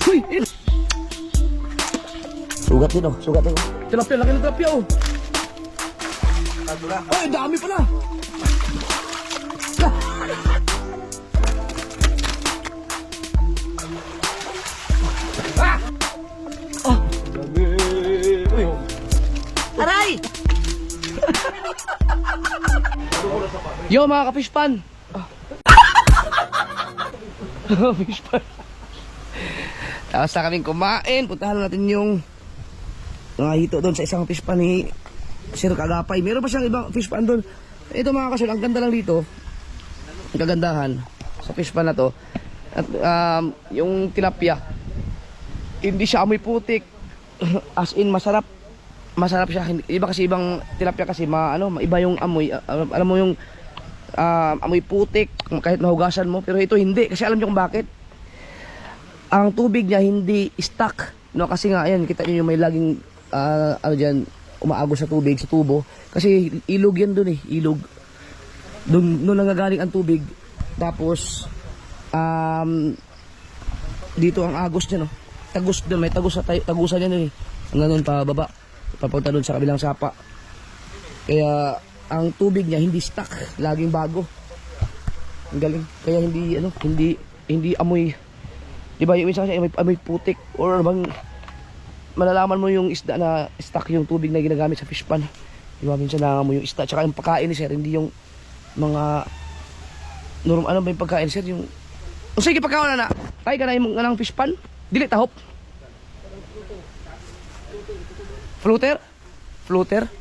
Uy! Sugat din oh, sugat din oh. Tilapia, laki ng tilapia oh. Ay, dami pala. Oh. Uy. Aray! Yo mga ka-fish pan. Fish pan. Tapos na kaming kumain. Puntahan natin yung hito doon sa isang fish pan ni Sir Kagapay. Meron pa siyang ibang fish pan doon. Ito mga kasul, ang ganda lang dito. Ang kagandahan sa fish pan na to. At yung tilapia, hindi siya amoy putik. As in masarap. Masarap siya. Iba kasi ibang tilapia kasi iba yung amoy. Alam mo yung amoy putik kahit nahugasan mo, pero ito hindi kasi alam niyo kung bakit. Ang tubig niya hindi stuck, no, kasi nga ayan, kita niyo may laging diyan umaagos sa tubig sa tubo kasi ilog yan doon ilog. Doon nanggagaling ang tubig. Tapos dito ang agos niya, no. Tagos doon, may tagos sa tagusan niya doon hanggang pa baba. Papunta doon sa kabilang sapa. Kaya ang tubig niya hindi stuck, laging bago. Ang galing. Kaya hindi amoy. Diba yung isa kasi amoy putik or bang malalaman mo yung isda na stuck yung tubig na ginagamit sa fish pan. Diba minsan nangamoy yung isda. Tsaka yung pagkain ni sir, hindi yung mga ano ba yung pagkain sir, yung sige pagkain na tay ka na yung anang fish pan. Dili tahop. Floater? Floater?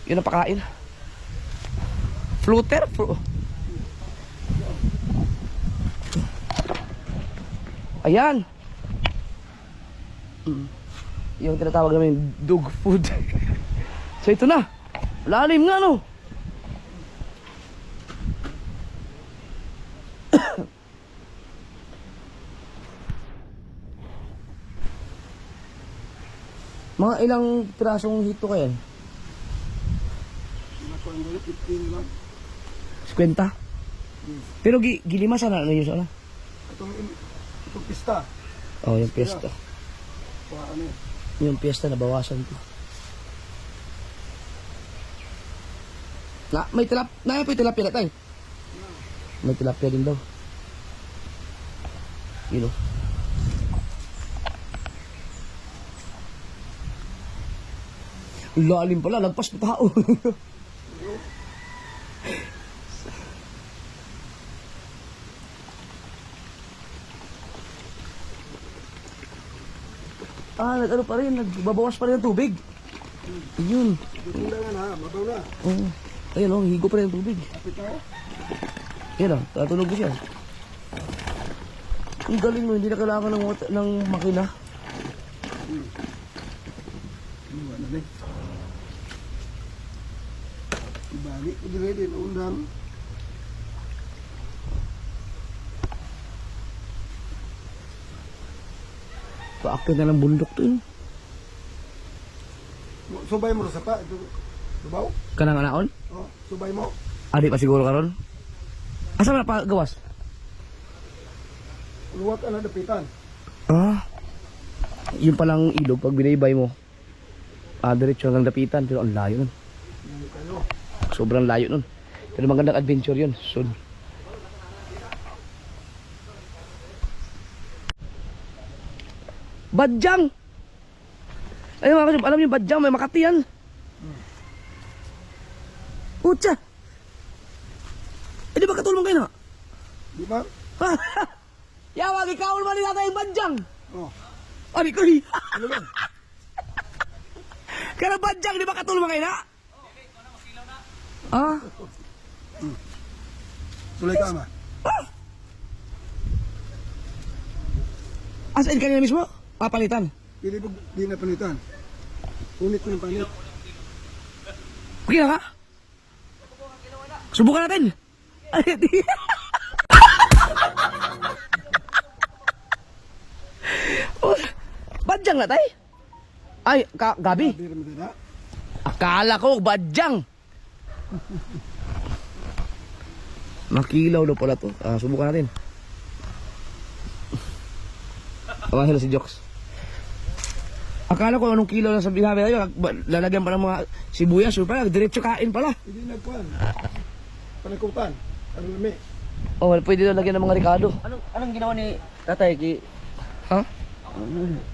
Yun ang pakain. Floater? Ayan. Yung tinatawag namin dog food. So ito na. Lalim nga no. Mga ilang pirasong hito kayan? 50? Pero gilima sana ano yun sana? Itong pista. Oh, yung pista. Ano yun? Yung pista nabawasan ko. May tilapia na tayo. May tilapia din daw. You know. Lalim pala, lagpas pa tao. Nag-ano pa rin, nagbabawas pa rin ang tubig. Yun. Tutundangan ha, mabaw na. Oo. Ayun o, higo pa rin ang tubig. Kapit tayo. Yan o, tatunog ko siya. Ang galing mo, hindi na kailangan ng makina. Ano na ibalik ko din undan. Paakit na ng bundok to yun. Subay mo sa pa, ito subaw. Kanang anaon? Oh, subay mo. Adi pa siguro karon. Asa na pa gawas? Luwat ana dapitan. Yung palang ilog pag binaybay mo. Diretso hanggang dapitan, pero ang layo nun. Sobrang layo nun. Pero magandang adventure yun. So, Badyang! Ayun mga kasub, alam niyo Badyang, may Makati yan. Utsa! Di ba katulong kayo na? Di ba? Yawag, ikaw naman nila tayong Badyang! Oh. Ari ko rin! Ano lang? Kaya Badyang, di ba katulong kayo na? Tulay ka ma. Asan kanina mismo? Papalitan. Pili po di na panitan. Unit ko ng panit. Okay na ka? Subukan natin. Ay, di. Badyang na tay? Ay, gabi. Sabi rin mo na. Akala ko badyang. Makilaw daw pala to. Subukan natin. Hello si Joks. Akala ko anong kilo lang sabi namin ayo, lalagyan pa ng mga sibuyas, yun pala, diretso kain pala. Hindi nagkuhan. Panagkutan. Ano lami? Oh, pwede daw lagyan ng mga ricado. Anong ginawa ni tatay ki? Ha?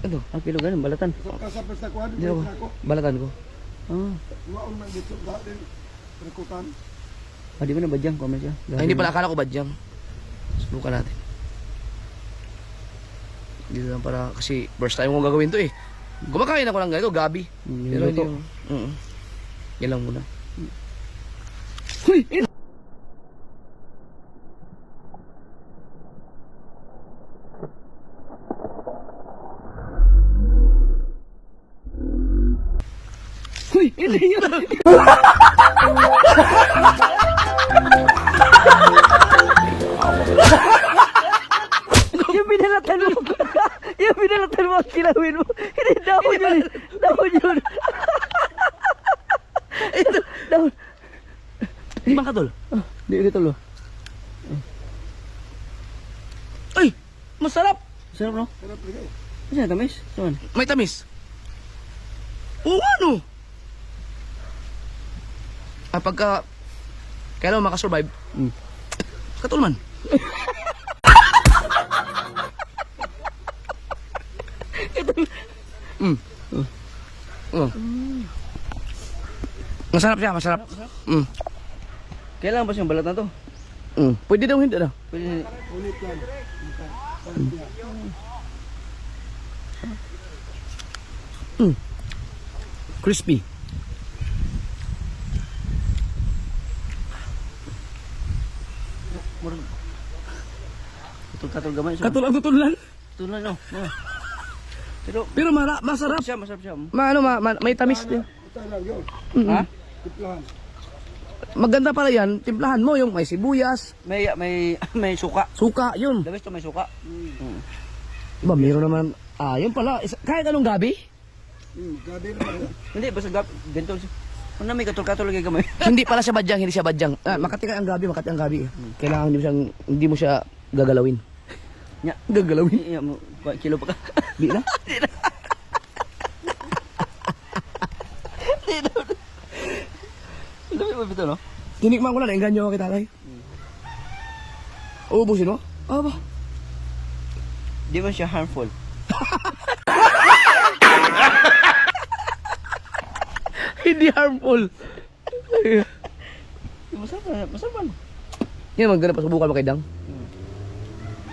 Ano? Ang kilo ganun, balatan. Kasapos na kuhan. Hindi ako. Balatan ko. Ah, Waon man dito. Dahil panagkutan. di ba na badyang comment siya? Ay, hindi pala akala ko badyang. Subukan natin. Dito lang para, kasi first time kong gagawin to eh. Kumakain ako ng ganito, gabi. Pero hindi yung... Yan lang muna. Huy! Huy! Hindi yun! Yung binalatan mo, yung binalatan mo ang kilawin mo. Hindi, dahon yun. Dahon yun. Dahon. Hindi man katol. Di ulit ulo. Ay! Masarap! Sarap no? Sarap lagi. Kasi na tamis? Saan? May tamis. Oo ano? Ah, pagka... Kailan mo makasurvive? Katol man. Masarap siya, masarap. Kailangan ba siyang balat na to? Pwede daw, hindi daw. Pwede Unit lang. Crispy. Katul gamay siya. Katol ang tutulan. Tulan no. Pero Pero masarap. masarap siya. May tamis din. Ito lang yun. Ha? Tiplahan. Maganda pala yan. Timplahan mo yung may sibuyas, May suka. suka, yun. The best to may suka. Diba, meron naman. Ah, yun pala. Kahit anong gabi? Gabi naman. Hindi basta bentol siya. Ano may katul-katul lagi gamay. Hindi pala siya badyang, hindi siya badyang. Ah, Makati ang gabi, Makati ang gabi. Kailangan hindi mo siya gagalawin. Nya. Gagalawin? Iya mo kilo pa ka. Di na? Dami mo bito no? Tinikman ko na, nainganyo ako kita tay. Uubusin mo? Aba. Di man siya harmful. Hindi harmful. Masarap man. Yan, maganda pa subukan mo kay Dang.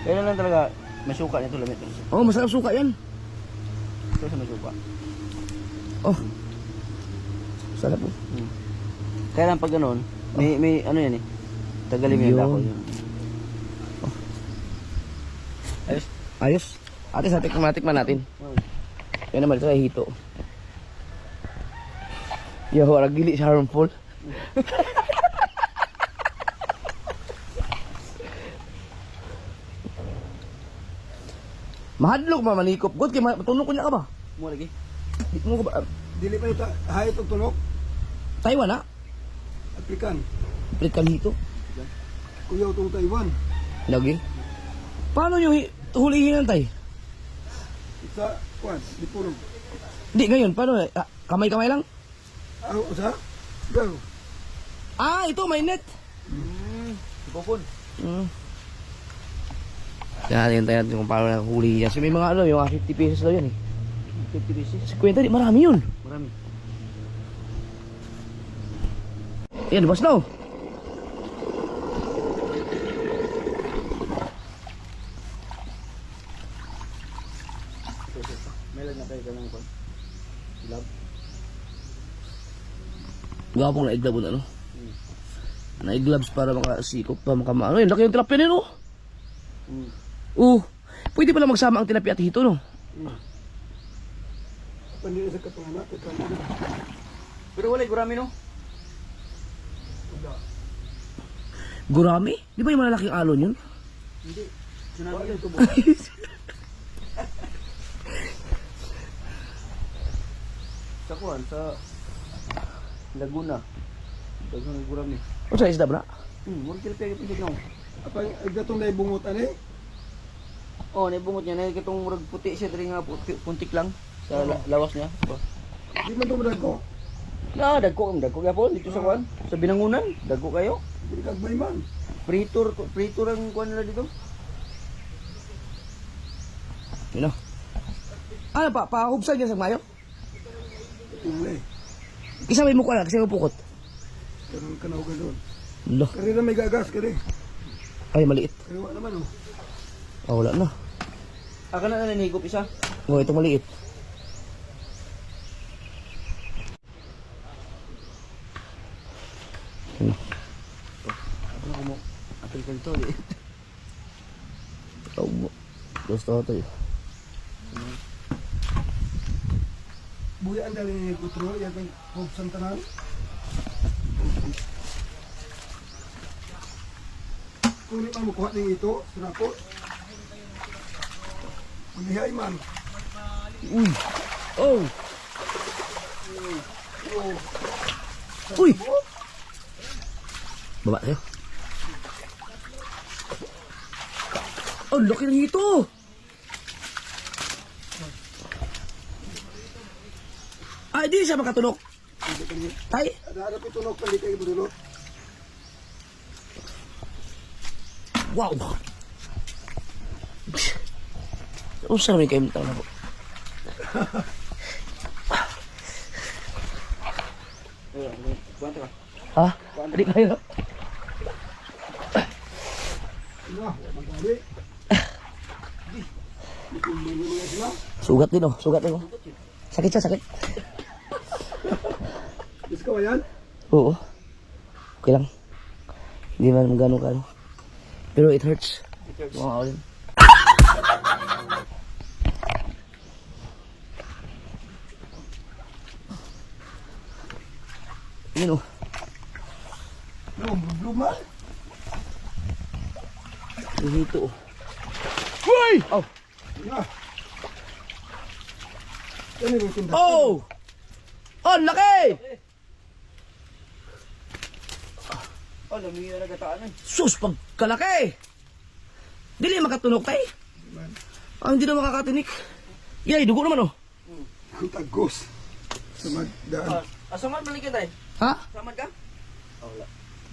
Kailan lang talaga may suka nito lamit. Oh, masarap suka yan. Ito sa may suka. Oh. Sarap mo. Kailan pag ganoon, may ano yan eh. Tagalin mo yung Yun. dako yun. Ayos. Ayos. Ate, sa tikman natin. Yan naman, ito ay hito. Yo, warag gili siya harmful. Mahadlok ma manikop. God, kay matulog ko niya ka ba? Mo lagi. Hit mo ko ba? Dili pa ito. Hayat og tulok. Taiwan na? African. African hito. Kuyaw tong Taiwan. Lagi. Paano nyo hulihin tay? Sa kuan. Di puro. Di ngayon, paano? Kamay-kamay lang? Sa? Gaw. Ah, ito may net. Ipopon. Tingnan natin kung paano huli yan. Kasi may mga ano, yung 50 pesos daw yan eh. 50 pieces. 50, di marami yun. Marami. Yan, boss now. May lag na tayo ka ng kon. Lab. Gapong naiglab na, no? Naiglabs para makasikop pa makamaano. Yun, laki yung tilapia nyo, no? Pwede pala magsama ang tilapia at hito, no? Panila sa kapanganak. Pero wala gurami no. Gurami? Di ba yung malalaking alon yun? Hindi. Sinabi yun. Sa kuan, sa Laguna. Dagang gurami. O sa isda ba na? Mura tilapia yung pinignaw. Apang agdatong na ibungot ani. Oh, naibungot niya. Nakikitong murag puti siya. Dari nga puntik lang. Sa lawas niya. Oh. Di man ito ko. Dagko yapon dito sa kuan. Sa binangunan. Dagko kayo. Hindi kagbay man. Prito ang kuan nila dito. Yun o. Ano pa? Pahubsan niya sa mayo? Uli. Isa may mukha na, kasi may pukot. Karang kanaw ka doon. Lo. Kari na may gagas, kari. Ay, maliit. Kariwa naman oh. Ah, wala na. Aka na nanihigop isa. Oh, ito maliit. Ano ko mo? Apil ka dito. Oh, gusto ko ito eh. Buya ang dali ni Kutro, yan ang hubsan tanan. Kung di pa mo kuha ng ito, sinapot. Manihay man. Oh! Uy! Baba kayo. Oh, laki ng ito! Ay, di siya makatulog. Tay? Ada po tunok pa, di kayo budulot. Wow! Oh, saan may kayo tao na po? Kuwanta ka. Ha? Di kayo. Ina, magdali. Sugat din oh, sugat din oh. Sakit siya, sakit. Gusto ka ba yan? Oo. Okay lang. Hindi man gano'n ka. Pero it hurts. Wow, din. Yun oh. No, bluma. Hihito oh. Hoy! Oh! Ina. Yan yung tindahan. Oh! Oh, laki! Oh, lumiyo na gataan eh. Sus, pagkalaki! Dili makatunog tay. Ah, hindi na makakatinik. Yay, dugo naman oh. Ang tagos. Sa magdaan. Asamad balik ka tayo. Ha? Samad ka?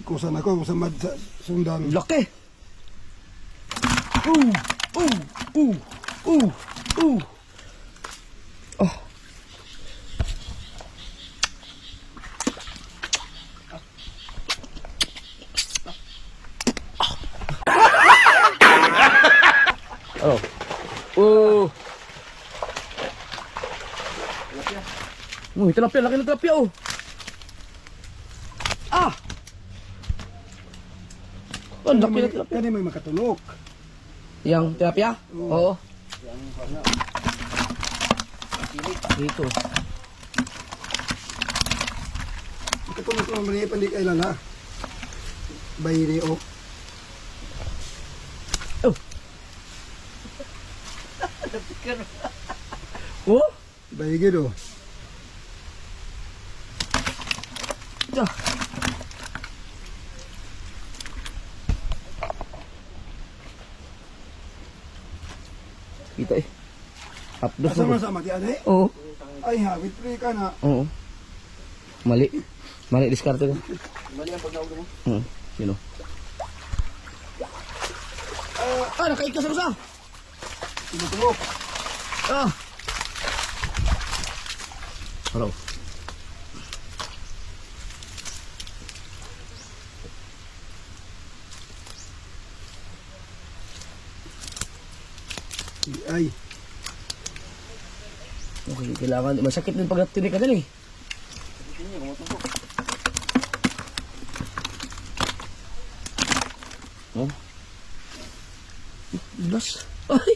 Kusan ako, kusan sa sundan. Laki! Oh! Oh. Oh. Uy, tilapia, laki ng tilapia oh. Ah! Oh, laki ng tilapia. Kani may makatulog. Yang tilapia? Oo. Dito. Makatulog ko naman niya, pandi kailan ha. Bayri o. Oh. Oh? Bayri o. Ito. Kita eh. Hapdos Asa mo. man sa mati ane? Oo. Ay ha, witri ka na. Oo. Mali. Mali diskarte ko. Mali ang pagnaog mo. Sino? Nakaigkas ako sa. Tinutulog. Ah. Hello. Ay, Okay, kailangan. Masakit din pag tinik ka din eh. Oh. Bilas. Ay.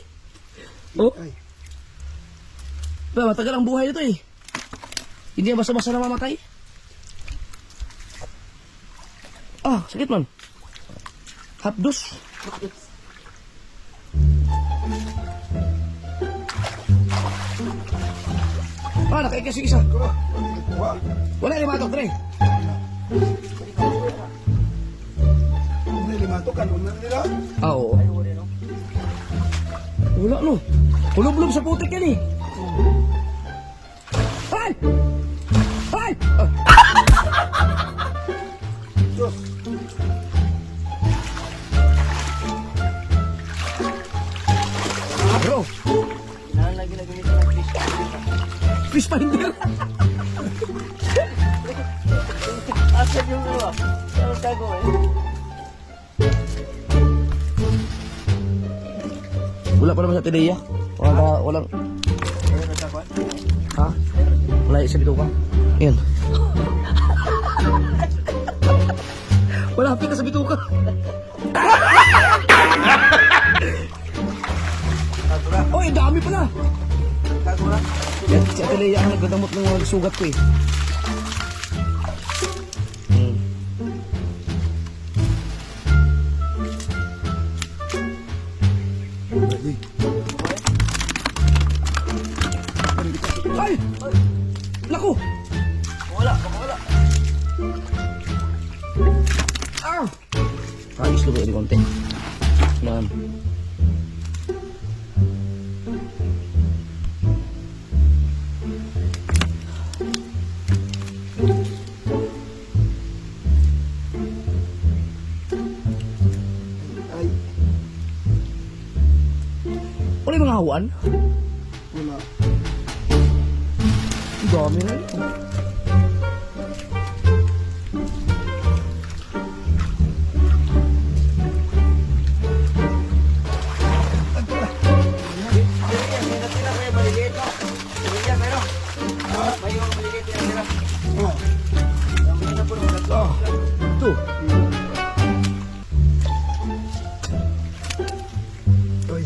Oh. ay. Ba, matagal ang buhay nito eh. Hindi basta-basta namamatay. Ah, sakit man. Hapdos. Ah, nakaikas yung isa. Wa. Wala limatok din eh. Hindi limato kan, una nila. Ah, oo. Wala no. Kulob-lob sa putik yan eh. Ay! Ay! Diyos. Bro, Kailangan lagi na gamitin ng fish. fish finder. Asan yung ano? Anong tago eh? Wala pa naman sa tineya. Walang. Ano na tago? Ha? Wala yung sa bituka. Yan. Malapit na sa bituka. Oy, dami pala. Tago na? Yan, si Atelea ang nagdadamot ng mga sugat ko eh. Hmm. Ay! Naku! Wala, baka wala. Ah! Ayos lugo yung konti. Yan. Ay, Wala yung mga hawan? wala. Ang dami na yun. Oh, Ah, ito. oy.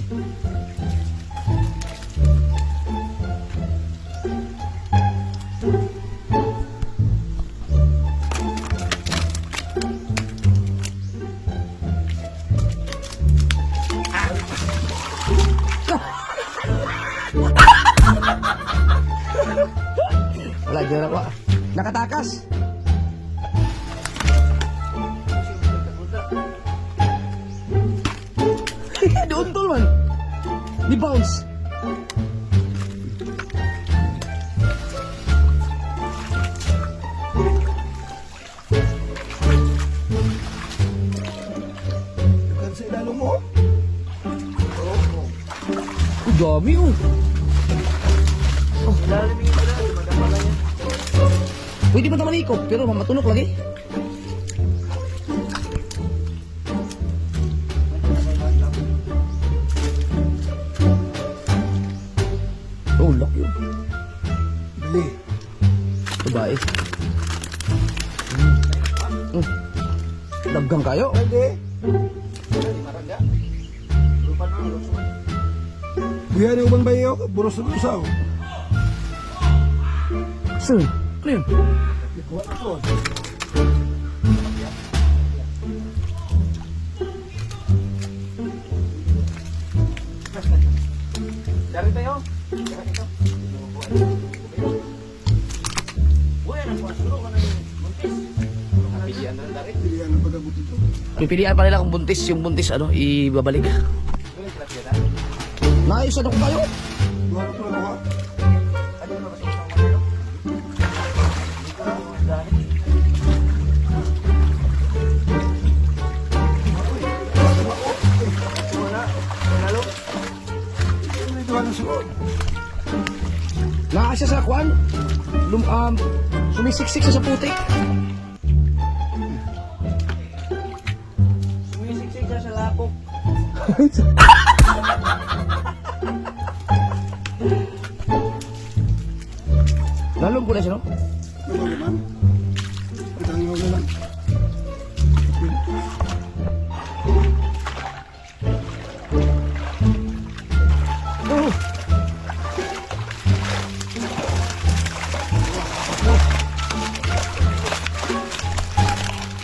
Wala, dyan ako. Nakatakas. Doon tol man. Di bounce. Kan sa ilalo mo. Ang dami oh. Lalamigin ko lang, magkama lang yan. Pwede ba naman ikot? Pero mamatunok lagi. Oh, laki yun. Bili. Babae. Daggang kayo. Pwede. Buya na ubang bayo, buros na busaw. Sir, ano yun? Kuha na po. Dari tayo. Dari ito. Buhay na po. Suro ka na yung buntis. Pilihan na lang dari. Pilihan ng pag-abot ito. Pipilian pa nila kung buntis, yung buntis ano, ibabalik. Naayos ano ko kayo? Buha na po na kuha. Ano na kasi ang mga ano? Dahil. Wala. Wala. Ito ang sunod. Naasya sa kwan? Sumisiksik siya sa putik. Sumisiksik siya sa lapok. Lalong ko na siya, no? Ano naman? Ang tangaw na lang. Oh.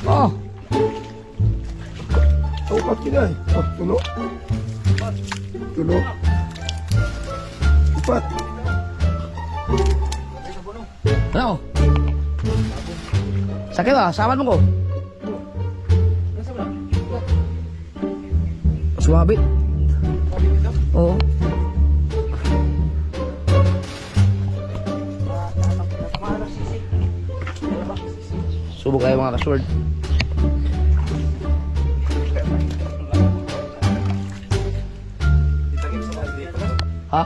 Oh. Oh, pakinay. Oh, tulo. Tulo. Upat. Ano? Sakit ba? Saman mo ko. Sumabit. Oo. Subok kayo mga ka-sword. Ha?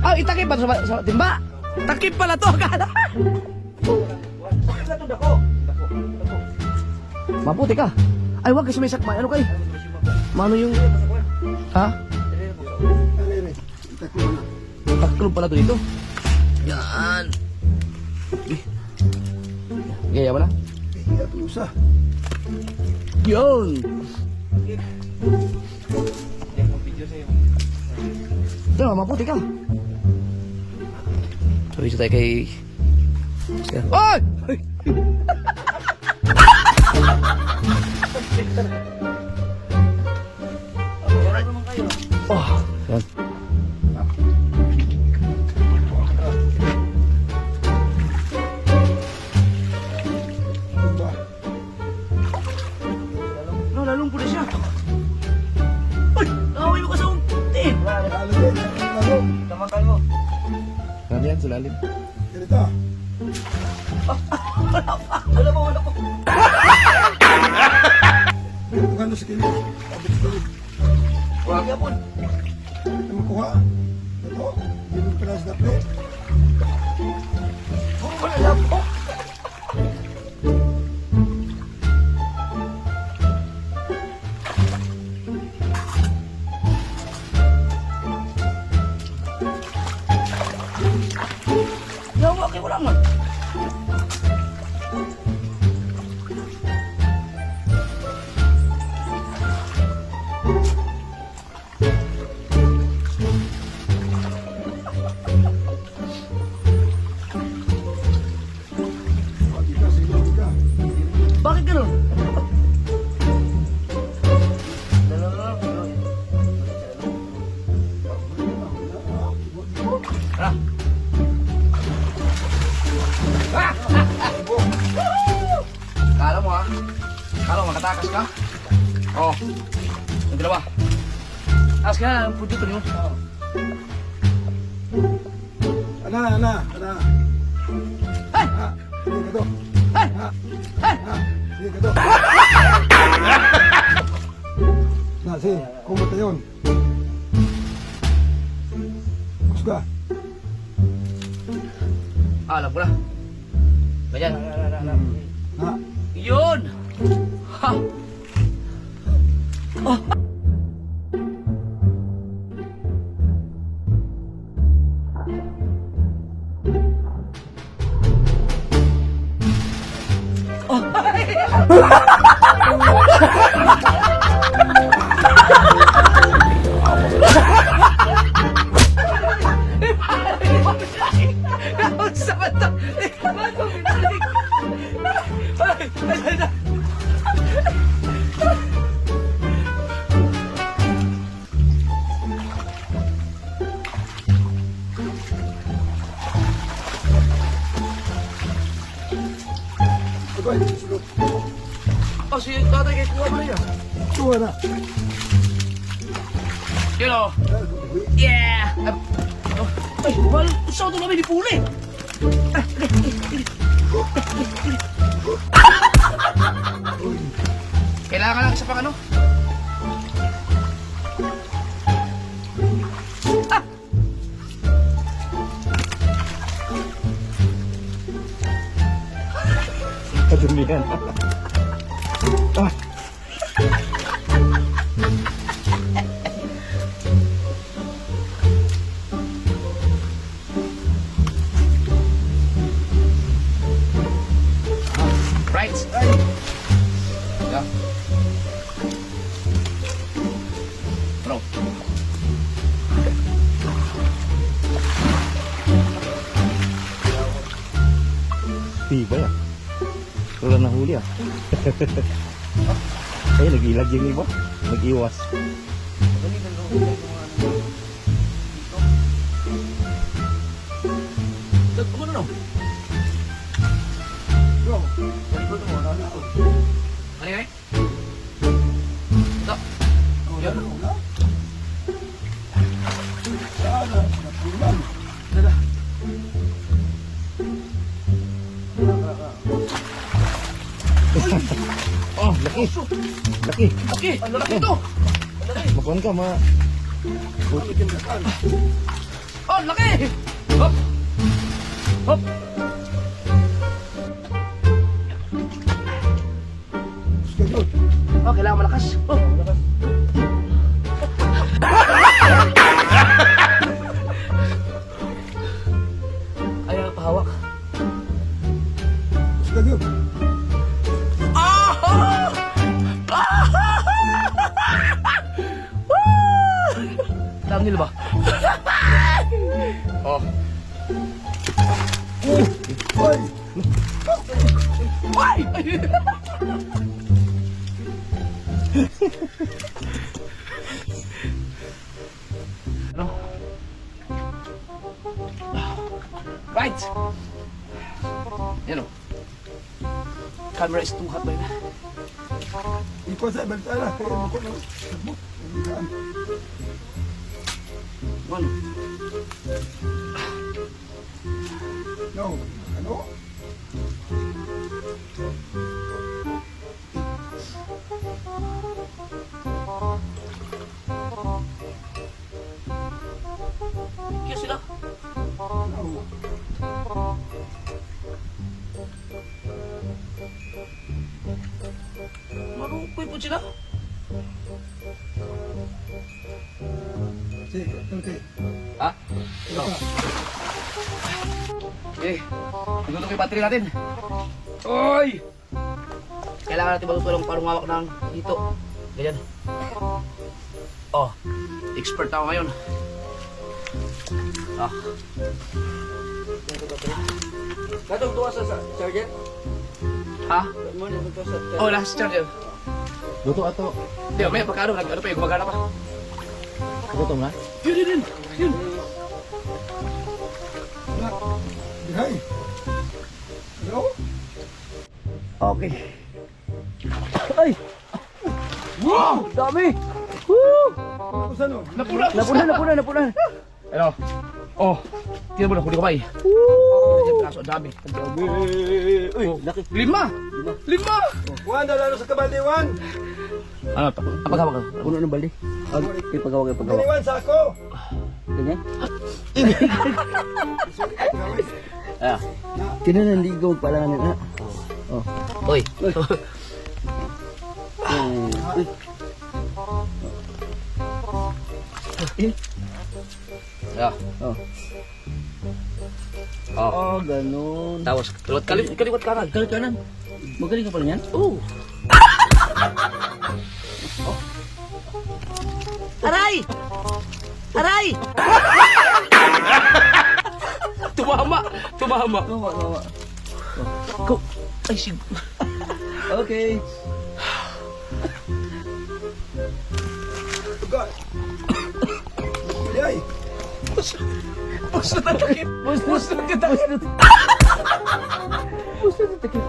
Ah, itakip pa sa timba. Takip pala to, akala. Maputi ka. Ay, wag kasi may sakma. Ano kay? Mano yung... Ha? Taklo pala to dito. Yan. Gaya mo na. Kaya tusa. Yun. Ito, maputi ka. So, isa tayo kay... Ay! Oh, yan. No, lalong po na siya. Uy! Nakaway mo ka sa unti. Tamakan mo. Ano yan, sulalim? Ganito. Wala po. Ano sa kilid? Abot sa kilid. Huwag ka po. Ano makuha? Ito. Yun yung pinas na plate. Wala po. Yawa kayo wala man. Pati ka, sigaw ka. Bakit ganun? Tara. Kala mo ha? Kala mo makatakas ka? Oo. Yung dalawa. Takas ka na, ang pudyo nyo. Ana. Ay! Ha, sige ka to. Ay! Ha, Ay! ha, sige ka to. Na, sige, kumot na yun. Kus ka. Alam ko na. Ganyan. Ha, Yun! Ha! Oh! Sa mata! Bago binalik! Ay! ito ay susunod. Oh, si tatay kay kuha mo na yan. Tuwa na. You know. Yeah! Ay, wal, saan ito namin ipuli? Kailangan lang isa pang ano? Ah! Kadumihan. Ah, Right. Yeah. Bro. Tiba ya. Wala na huli ah. Ay, nag-ilag yung iba. Nag-iwas. Ano na? bro. Ano yun? Ito. Yan ang una. Sana, napulan. Dada. Laki. Okay, ang lalaki ito. Makuhan ka, ma. Oh, ang laki. Hop. Hop. Schedule. Oh, kailangan malakas. Oh, malakas. Ayaw pahawak. Schedule. Tangil ba? Oh. Hoy! Why? Ano? Right. Yan o. Camera is too hot by na. Ikaw sa ibang tala. Kaya mo ko na. Ano? No. Ano? Kaya sila. No. Marukoy po sila. Sige, okay. Ha? No. Okay. Igulo ko yung battery natin. Oy! Kailangan natin magtulong para humawak ng dito. Ganyan. Oh. Expert ako ngayon. Ah. Katong tuwa sa charger? Ha? Mo na tuwa sa Oh, last charger. Luto ato. Hindi, may pagkano. Ano pa yung gumagana pa. Luto na. Yun. Dihay. Ano? Okay. Ay! Wow! Dami! Woo! Ano sa ano? Napuna. Ano? Oh. Tira mo na, huli kamay. Woo! Kaso, ang dami. Uy, Oh. laki. 5! Juan, dalalo sa kabalde, Juan. Ano? Apagawag ka. Puno ng balde. Ipagawag. Juan, sako. Ganyan. Ah. Kinanaligaw pala na. Oh. Uy. Uy. Ah. Oh. Oh. Oh, ganun. Tapos, kaliwat kanan. Kalit kanan. Magaling ka pala niyan? Oh. Aray! Aray! Tumama. Kawa. Go. Ay, sig. Okay. Tugan. Dihay. Puso na takip. Puso na takip. Puso na takip.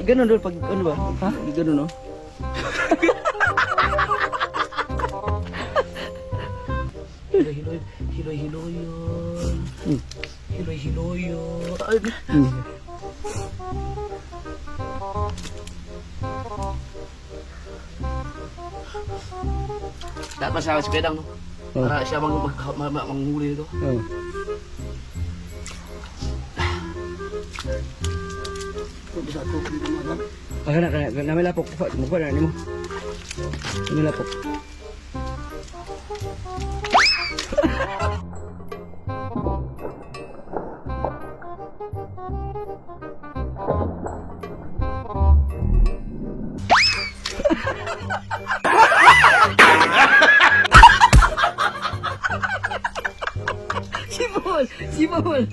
Ganun doon pag ano ba? Ha? Ganun no? Hiloy yun. Hiloy yun. Ay, dapat masama si Pedang, no? Para siya manghuli nito. Oh. Bisa ko dito madam. Kana may lapok. Mukha na nimo. May lapok. Si Paul.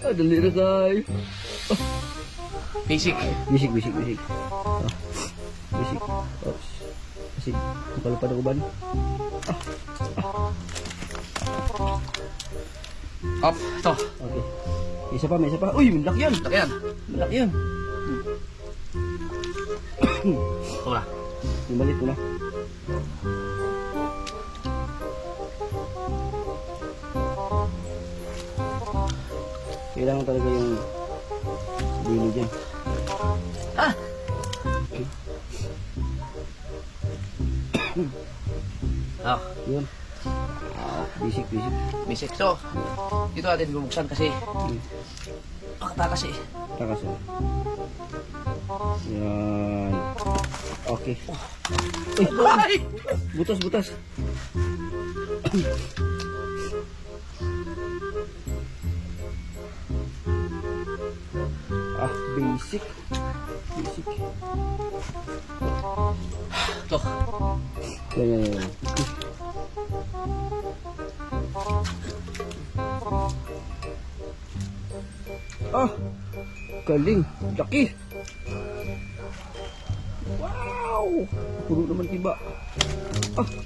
Ah, dali na tayo. Basic. Bisik. Oh. Bisik. Oops. Bisik. Makalupad ako ba? Up. Ito. Okay. May isa pa. Uy, malaki yan. Laki yan. Malaki yan. Ito na. Yung balit ko na. Kailangan talaga yung dili dyan. Ah! Ah, Yun. Bisik. bisik. So, dito natin bubuksan kasi makatakas eh. Takas oh. Yan. Okay. Ay! Butas. Basic. Ito. Yan. Galing. Laki. Wow. Puro naman tiba.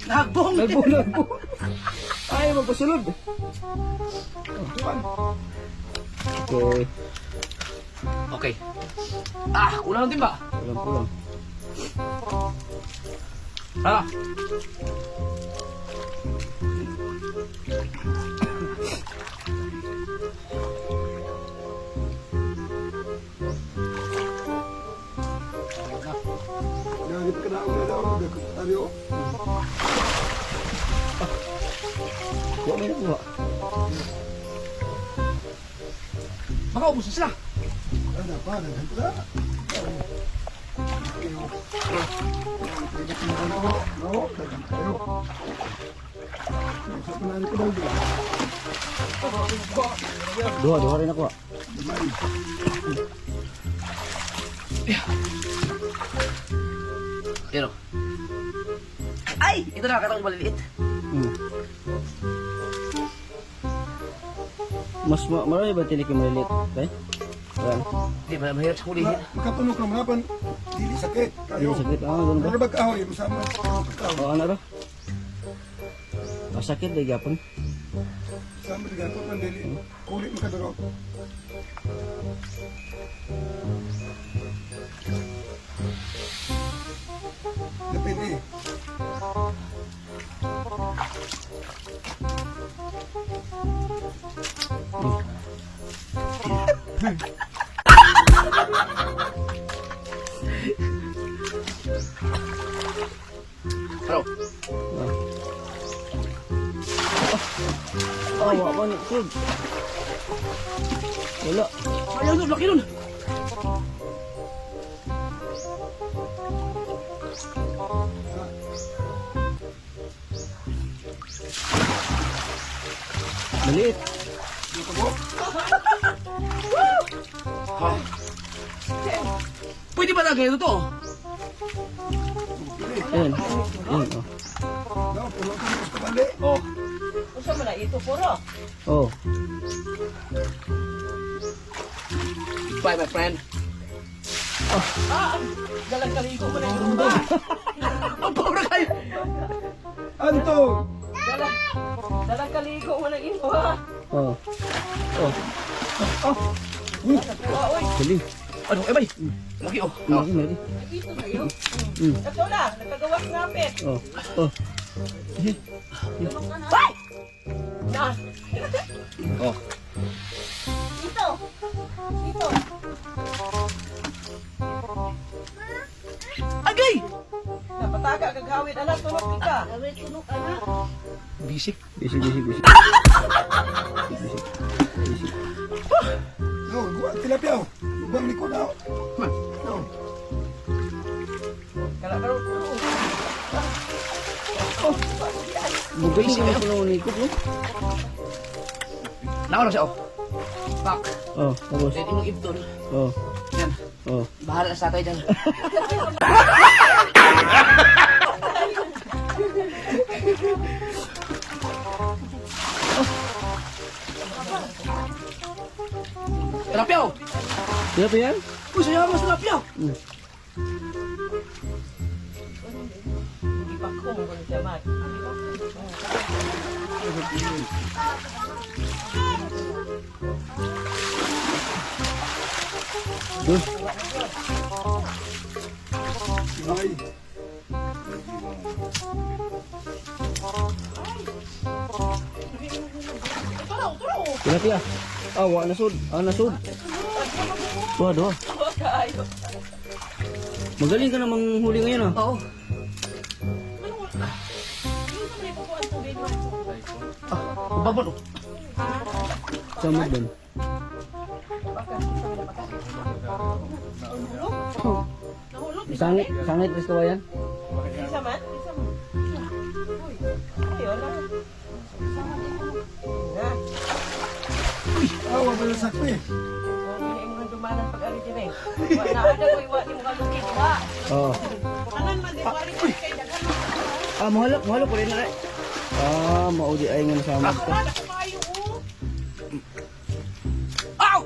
Nagbong! Nagbong. Ay, magpasulod. Okay. Okay. Ah, kulang ng timba. Pulang. Ah. Jangan kita kena udah dah tadi oh. Kuha mo na kuha. Baka ubus na sila. Ada apa? Ada apa? Dua rin ako. Pero. Ay! Ito na, katang maliliit. Mas marami ba tinik yung maliliit? Okay? Yan. Hindi, mahirap sa hulihin. Makapuno ka mga pan. Dili sakit. Kayo. Yung sakit. Ganun ba? Ano ba kahoy? Masama. Kahoy. Ano ba? Sakit dahil gapon. Sama dengan apa pandeli. Kulit makadurog. Depende. Pero, Wala ba ni Kud? Wala. ayaw nun, laki nun. Maliit. Pwede ba na ganito to? Yan. Oh. No, pulo ka mas kabali. Oh. Usa mo na ito puro. Oh. Bye, my friend. Dalang kaligo mo na ito ba? Ang pobre kayo. Anton! Dalang kaligo mo na ito ha. Oh. Galing. Ano, bay? Laki, oh. Malaki. Ito na yun. Ito na, nagkagawas ngapit. Oh. Ay! Na, Oh. ito. Ito. Agay! Napataga gagawin anak tulog ka. Bisik. Bisik. No, gua tilapia. Bang ni ko na. Man. No. Kala-kala. Galing ka mas panahon ni Kud, no? Nauna siya, oh. Pak. Oh, tapos. Pwede mong ibdol. Oh. Yan. Oh. Bahala na sa tatay dyan. Terapyaw! Sila pa yan? Uy, sayang mas terapyaw! Ipakong mo siya mat. Doon. Ay. Tilapia. Wa nasud. Nasud. Dua. Kayo. Magaling ka namang huli ngayon, ah. Oo. Babon. Samad doon. Sangit gusto ko yan? Isa man? Isa man. Uy. Ayun na. Na. Awa ba yung sakto eh? Hindi mo dumanan pag-alit yun eh. Wala ada ko iwa ni mga lukid ba? Oo. Kanan man din wari ko kay daghan. Mahalo po rin na rin. Maudi ay nga masama. Wala ko kayo oh. Ow!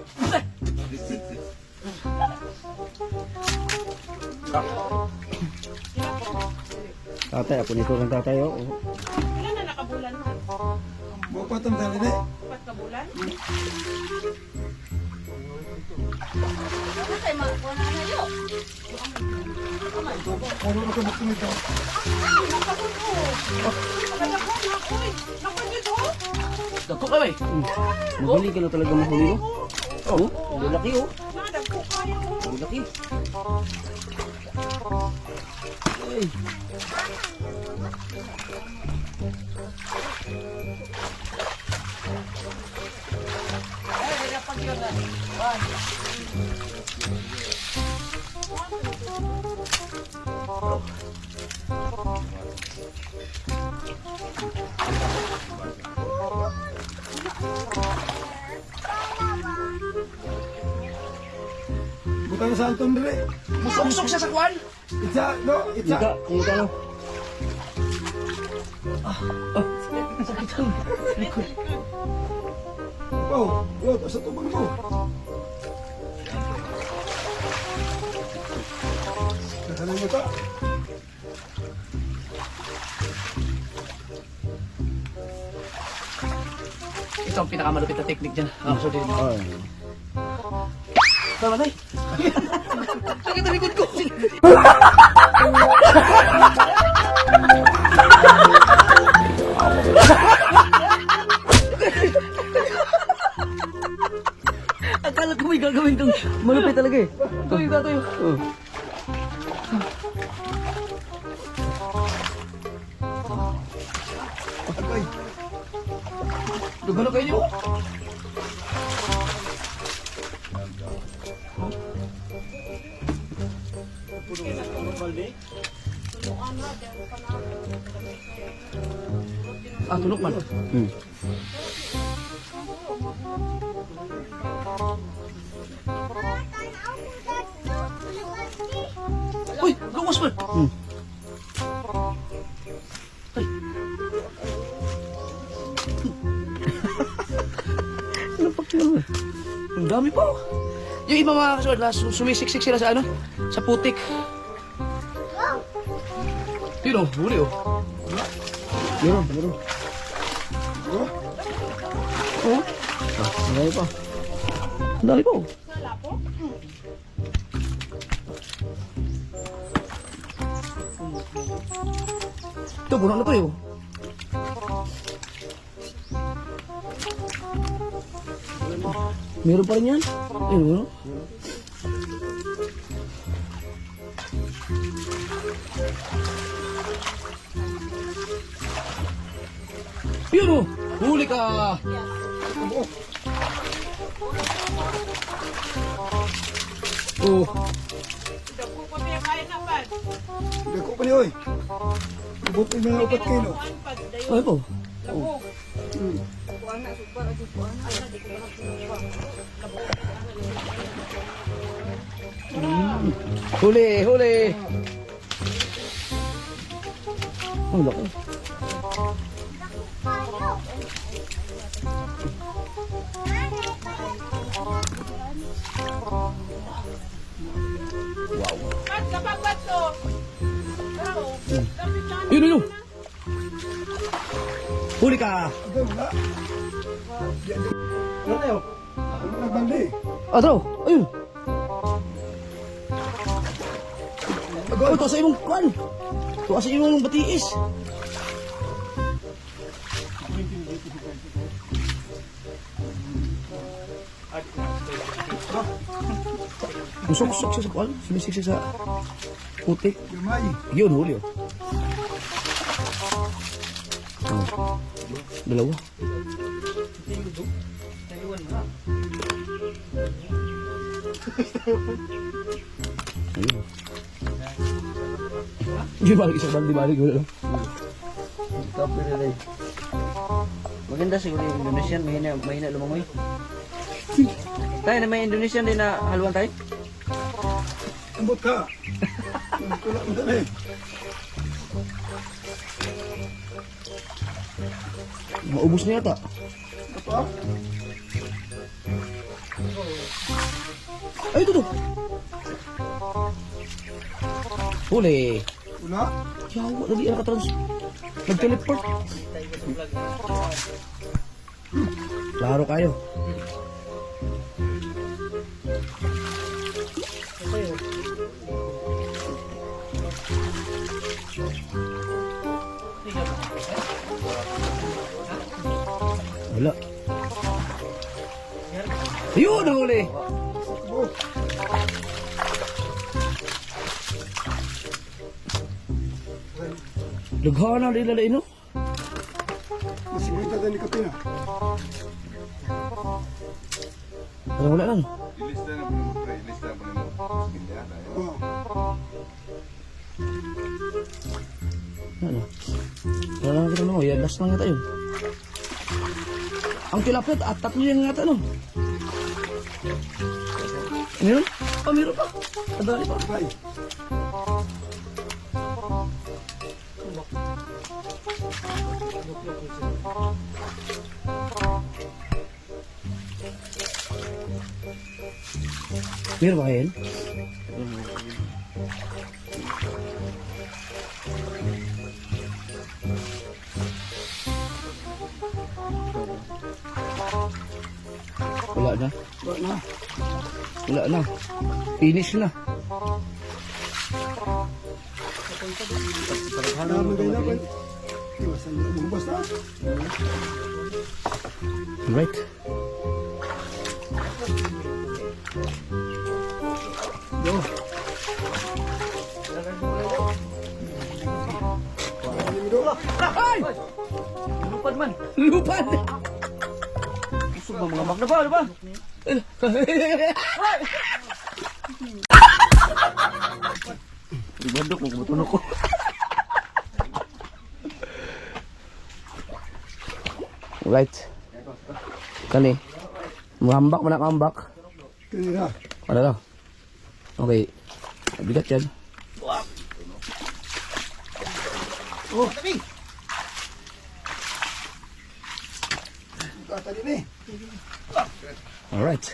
Tatay, ako nito ng tatay, oh. Ilan na nakabulan mo? Buwa pa itong dali eh. 4 ka bulan? Ano na ka magkumita? Dako ka ba eh? Mahuli ka na talaga mahuli, oh. Oh, laki, oh. Laki. Ay. Butang sa Anton dire. Musok-musok siya sa kwan. Itsa, no? Itsa. Kung ano? Oh, sa tubang mo. Nakalang mo ta. Ito ang pinakamalupit na technique dyan. So, din. Oh. Tama na eh. Sakit ang likod ko. Akala ko may gagawin kang malupit talaga eh. Tuyo ka, tuyo. Oh. Agay. Dugano kayo niyo. Tulok man. Uy, luwas man. Ay. Ang dami po. Yung iba mga kasulat, sumisiksik sila sa ano? Sa putik. Yun o, huli o. Meron. Oh, Ang dami pa. ang dami po. Ito, puno na to yun. Meron pa rin yan. Ayun, ano? Yun o! Huli ka! Oh, Dagko pa may kaya na pad. Dako pa ni oy. Buti na 4 kilo. Kuan pad dayo. ano po? Labo. Huli, huli! Ang laki. Pad sa pagbat to. Yun, yun! Huli ka! Agay, wala. Wala tayo. Ano nagbandi? Atro! Ayun! Agay. Oh, ito sa imong kwan! Ito sa imong batiis! Musok-sok siya sa kwan. Sumisik siya sa putik. Gamay. Yun, huli oh. Oh. Dalawa. Ayun. Di balik isang balik wala lang. Kape na rin. Maganda siguro yung Indonesian. Mahina lumangoy. Tayo na may Indonesian din na haluan tayo. Ambot ka. Tulak mo dali. Maubos na yata. Apa? Ay, ito to. Huli. Una? Yawa, lagi ang katrans. Nag-teleport. Klaro kayo. Wala. Ayun, nahuli. Oh, Laghana rin lalay, no? masigurita tayo ni Kapina. Parang wala lang. Ilista na po mo, pre. Ilista na po mo. Hindi na tayo. Oh, Ano? Wala lang kita no. Yan, last lang yata yun. Ang tilapit at tatlo yan yata, no? Meron? Oh, meron pa. Kadali pa. bye. Meron ba yan? Wala na. Wala na. Wala na. Finish na. Dami kayo na pa. Iwasan na. Bumabas na. Right. Yo. Ay! Lupad man. Lupad! Usog ba mga magna ba? Ano ba? Ibandok mo kumutunok ko. Right. Kani. Mahambak mo na kambak. Kanina. Ano daw? Okay. Bigat yan. Oh. Tadi ni. Alright.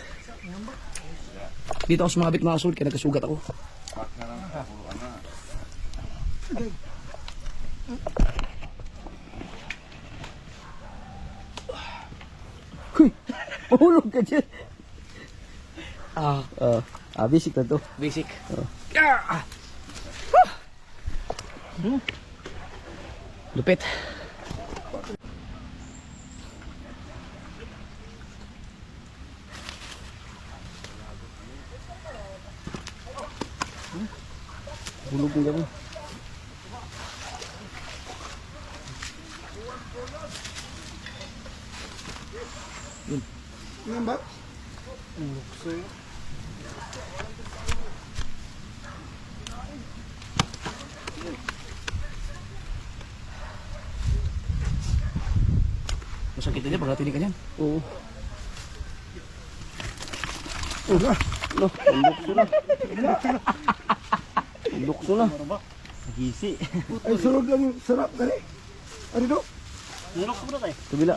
Dito ako sumabit mga asul, kaya nagkasugat ako. Huy! Mahulog ka dyan. Basic na to. Basic. Lupit. Hulog yung gabo. Yan ba? Masakit din pag natinig ka niyan. Oo. Uga. No, lukso na. Lukso na. Gisi. Ay, sarap lang. Sarap dali. Ano do? Kabila.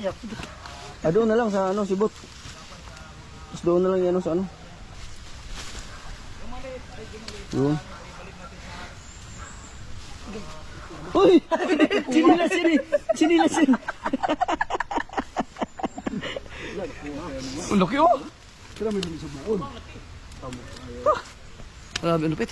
Doon na lang sa ano, sibot. Tapos doon na lang yan sa ano. Yun. Uy! Sinilasin eh! Sinilasin! Ang laki oh! Kaya may lumisog na. Oh. Grabe, ang lupit.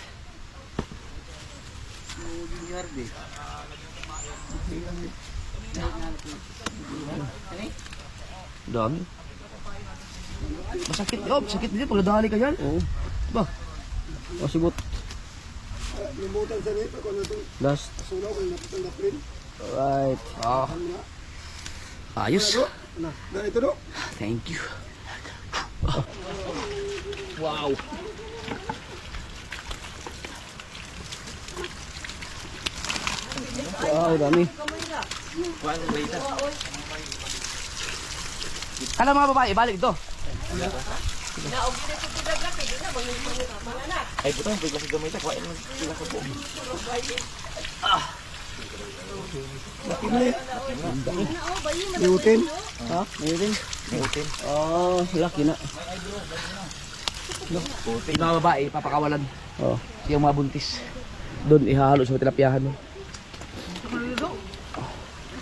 Dami. Masakit, oh, sakit din pag nadali ka yan. Oo. Ba? O, sibot. Limutan sa nito. Kung ano itong Last. sulaw. Kung napitang na print. Alright. Ah. Ano na? Ayos. Na, ganito do. Thank you. Wow. Wow, dami. Kala mga babae, balik to. Ay, buta, bigla si gamay ta. Kuhain mo sila sa buong. Liutin. Ha? Mayroon. Oh, laki na. Yung mga babae, papakawalan. Oh, yung mga buntis. Doon ihahalo sa tilapyahan mo.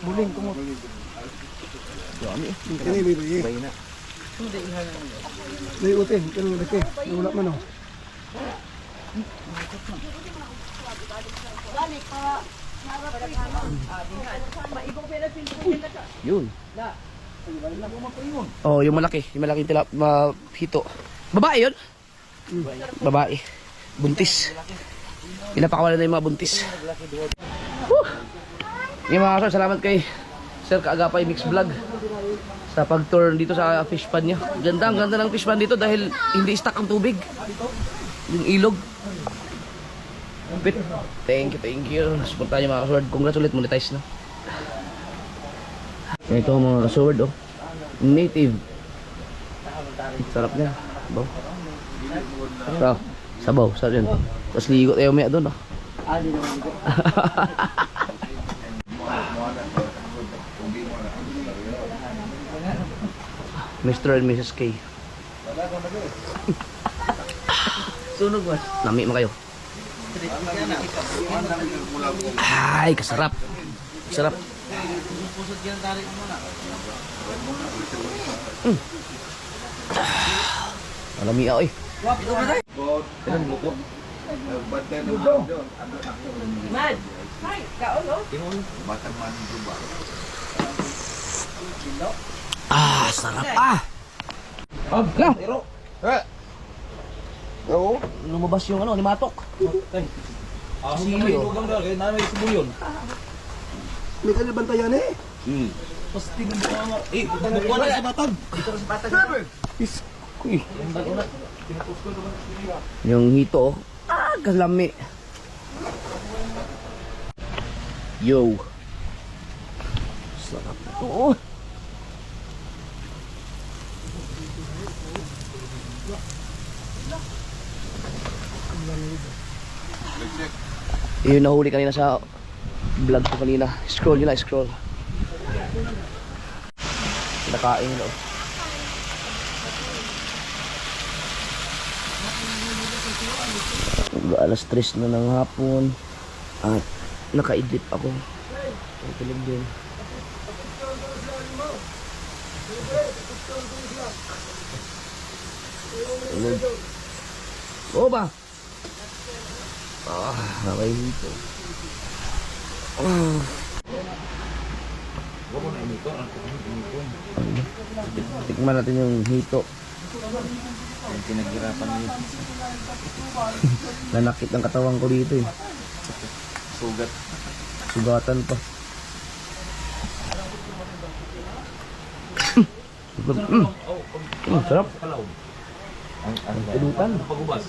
Buling kumot. Dami eh. Kini bibi. Bay na. Liutin, kini laki. Wala man oh. Yun. Oh, yung malaki. Yung malaking hito. Babae yun? Babae. Buntis. Pinapakawalan na yung mga buntis. Woo! Yung mga kasal, salamat kay Sir Kaagapay Mix Vlog sa pag-tour dito sa fish pan niya. Ganda, ang ganda ng fish pan dito dahil hindi stuck ang tubig. Yung ilog. Pit. Thank you. Supportan niyo mga kasword. Congrats ulit, monetize na. Ito mga kasword, oh. Native. Sarap niya. Sabaw. Sabaw. Sarap yun. Tapos ligo tayo may doon, oh. Mr. and Mrs. K. Sunog ba? Nami mo kayo. Ay, kasarap. Sarap. Malami ako eh. Man! Hi! Kaon, no? Ah, sarap ah. Lang. Oo. Lumabas yung ano, limatok. Silyo. May kalibantayan eh. Uy. Yung hito, oh. Ah, kalami. Yo. Sarap. Oo. Yung nahuli kanina sa vlog ko kanina. Scroll nyo lang, scroll. Nakain nyo. Alas 3 na ng hapon. At nakaidlip ako. Tulog din. Tulog. Oo ba? Ah, nakay dito. Tikman natin yung hito. Yung pinaghirapan niyo. Nanakit ang katawan ko dito eh. Sugat. Sugatan pa. Sarap. Ang Pinutan. pagubas.